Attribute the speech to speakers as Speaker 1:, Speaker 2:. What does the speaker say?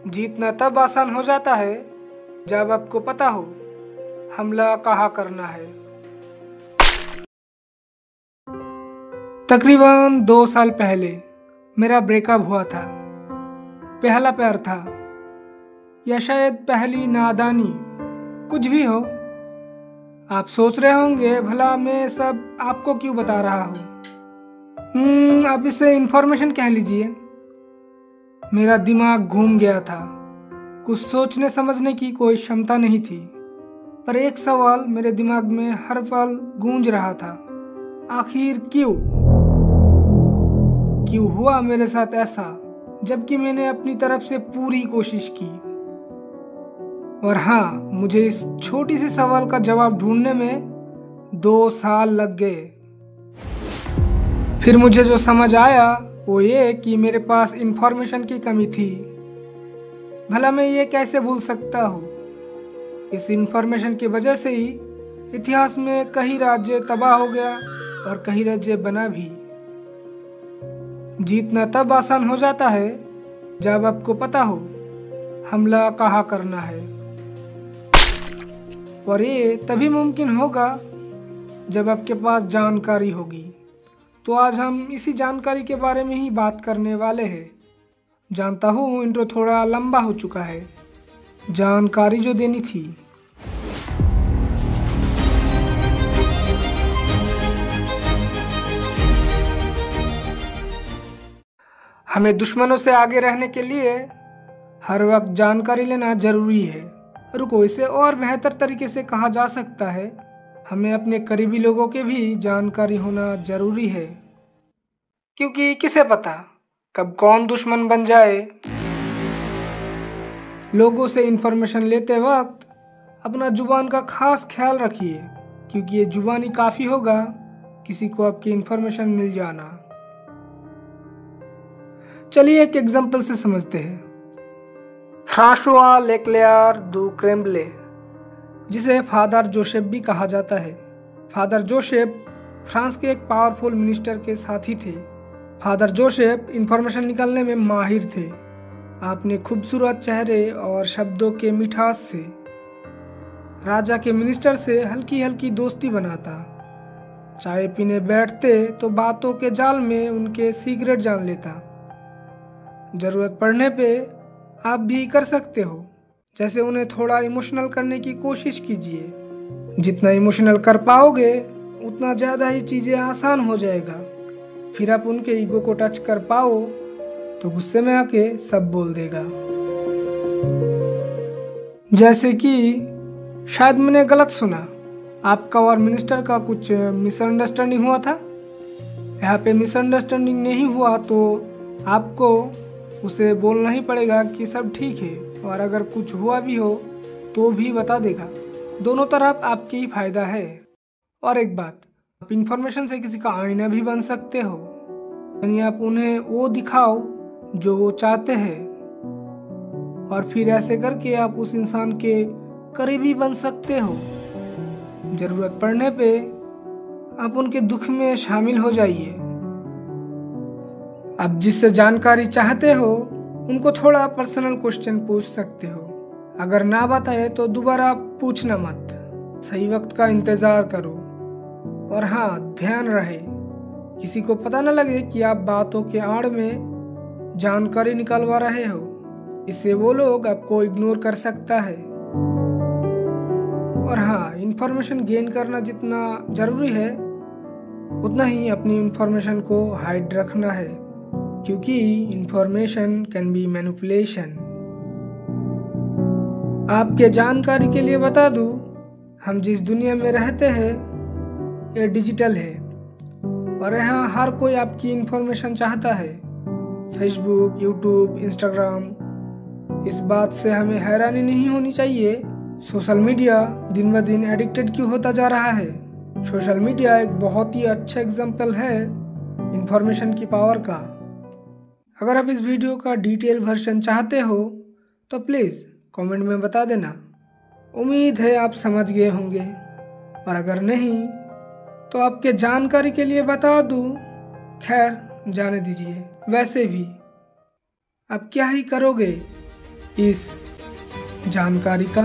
Speaker 1: जीतना तब आसान हो जाता है जब आपको पता हो हमला कहाँ करना है। तकरीबन 2 साल पहले मेरा ब्रेकअप हुआ था। पहला प्यार था या शायद पहली नादानी, कुछ भी हो। आप सोच रहे होंगे भला मैं सब आपको क्यों बता रहा हूँ। आप इसे इन्फॉर्मेशन कह लीजिए। मेरा दिमाग घूम गया था, कुछ सोचने समझने की कोई क्षमता नहीं थी। पर एक सवाल मेरे दिमाग में हर पल गूंज रहा था, आखिर क्यों हुआ मेरे साथ ऐसा, जबकि मैंने अपनी तरफ से पूरी कोशिश की। और हाँ, मुझे इस छोटी सी सवाल का जवाब ढूंढने में 2 साल लग गए। फिर मुझे जो समझ आया वो ये कि मेरे पास इंफॉर्मेशन की कमी थी। भला मैं ये कैसे भूल सकता हूँ। इस इंफॉर्मेशन की वजह से ही इतिहास में कई राज्य तबाह हो गया और कई राज्य बना भी। जीतना तब आसान हो जाता है जब आपको पता हो हमला कहाँ करना है, और ये तभी मुमकिन होगा जब आपके पास जानकारी होगी। तो आज हम इसी जानकारी के बारे में ही बात करने वाले हैं। जानता हूँ इंट्रो थोड़ा लंबा हो चुका है, जानकारी जो देनी थी। हमें दुश्मनों से आगे रहने के लिए हर वक्त जानकारी लेना जरूरी है। रुको, इसे और बेहतर तरीके से कहा जा सकता है, हमें अपने करीबी लोगों के भी जानकारी होना जरूरी है। क्योंकि किसे पता कब कौन दुश्मन बन जाए। लोगों से इंफॉर्मेशन लेते वक्त अपना जुबान का खास ख्याल रखिए, क्योंकि ये जुबान ही काफ़ी होगा किसी को आपकी इंफॉर्मेशन मिल जाना। चलिए एक एग्जाम्पल से समझते हैं। फ्रांसुआ लेक्लेयर दू क्रेम्बले, जिसे फादर जोसेफ भी कहा जाता है। फादर जोसेफ फ्रांस के एक पावरफुल मिनिस्टर के साथी थे। फादर जोसेफ इंफॉर्मेशन निकालने में माहिर थे। अपने खूबसूरत चेहरे और शब्दों के मिठास से राजा के मिनिस्टर से हल्की हल्की दोस्ती बनाता। चाय पीने बैठते तो बातों के जाल में उनके सीक्रेट जान लेता। जरूरत पड़ने पे आप भी कर सकते हो, जैसे उन्हें थोड़ा इमोशनल करने की कोशिश कीजिए। जितना इमोशनल कर पाओगे उतना ज़्यादा ही चीज़ें आसान हो जाएगा। फिर आप उनके ईगो को टच कर पाओ तो गुस्से में आके सब बोल देगा। जैसे कि शायद मैंने गलत सुना, आपका और मिनिस्टर का कुछ मिसअंडरस्टैंडिंग हुआ था। यहाँ पे मिसअंडरस्टैंडिंग नहीं हुआ तो आपको उसे बोलना ही पड़ेगा कि सब ठीक है, और अगर कुछ हुआ भी हो तो भी बता देगा। दोनों तरफ आपके ही फायदा है। और एक बात, आप इंफॉर्मेशन से किसी का आईना भी बन सकते हो, यानी आप उन्हें वो दिखाओ जो वो चाहते हैं, और फिर ऐसे करके आप उस इंसान के करीबी बन सकते हो। जरूरत पड़ने पे आप उनके दुख में शामिल हो जाइए। आप जिससे जानकारी चाहते हो उनको थोड़ा पर्सनल क्वेश्चन पूछ सकते हो। अगर ना बताए तो दोबारा पूछना मत, सही वक्त का इंतजार करो। और हाँ, ध्यान रहे किसी को पता न लगे कि आप बातों के आड़ में जानकारी निकलवा रहे हो। इससे वो लोग आपको इग्नोर कर सकता है। और हाँ, इंफॉर्मेशन गेन करना जितना जरूरी है उतना ही अपनी इंफॉर्मेशन को हाइड रखना है, क्योंकि इंफॉर्मेशन कैन बी मैनिपुलेशन। आपके जानकारी के लिए बता दूं, हम जिस दुनिया में रहते हैं ये डिजिटल है, और यहाँ हर कोई आपकी इंफॉर्मेशन चाहता है। Facebook, YouTube, Instagram. इस बात से हमें हैरानी नहीं होनी चाहिए सोशल मीडिया दिन ब दिन एडिक्टेड क्यों होता जा रहा है। सोशल मीडिया एक बहुत ही अच्छा एग्जाम्पल है इंफॉर्मेशन की पावर का। अगर आप इस वीडियो का डिटेल वर्जन चाहते हो तो प्लीज़ कमेंट में बता देना। उम्मीद है आप समझ गए होंगे, और अगर नहीं तो आपके जानकारी के लिए बता दूं, खैर जाने दीजिए। वैसे भी आप क्या ही करोगे, इस जानकारी का